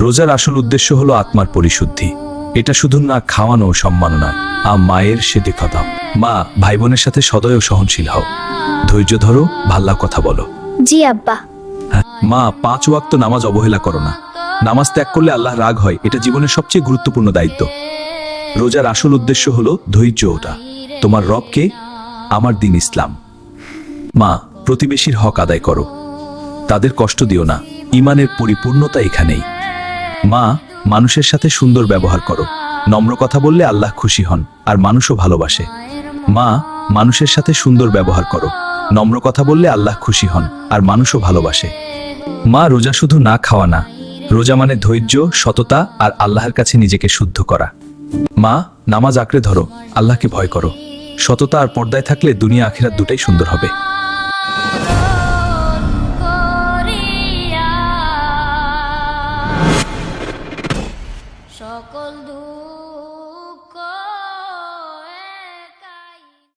রোজার আসল উদ্দেশ্য হলো আত্মার পরিশুদ্ধি। এটা শুধু না খাওয়ানো ও সম্মান নয়, মায়ের সেদিকতা। মা, ভাই বোনের সাথে সদয় ও সহনশীল হও, ধৈর্য ধরো, ভাল্লা কথা বলো। জি আব্বা। মা, 5 ওয়াক্ত নামাজ অবহেলা করো না। নামাজ ত্যাগ করলে আল্লাহ রাগ হয়, এটা জীবনের সবচেয়ে গুরুত্বপূর্ণ দায়িত্ব। রোজার আসল উদ্দেশ্য হলো ধৈর্য ওটা। তোমার রবকে, আমার দিন ইসলাম। মা, প্রতিবেশীর হক আদায় করো, তাদের কষ্ট দিও না। ইমানের পরিপূর্ণতা এখানেই। মা, মানুষের সাথে সুন্দর ব্যবহার করো, নম্র কথা বললে আল্লাহ খুশি হন আর মানুষও ভালোবাসে। মা, মানুষের সাথে সুন্দর ব্যবহার করো, নম্র কথা বললে আল্লাহ খুশি হন আর মানুষও ভালোবাসে। মা, রোজা শুধু না খাওয়া না, রোজা মানে ধৈর্য, সততা আর আল্লাহর কাছে নিজেকে শুদ্ধ করা। মা, নামাজ আঁকড়ে ধরো, আল্লাহকে ভয় করো। সততা আর পর্দায় থাকলে দুনিয়া আখিরাত দুটাই সুন্দর হবে। সকল দূর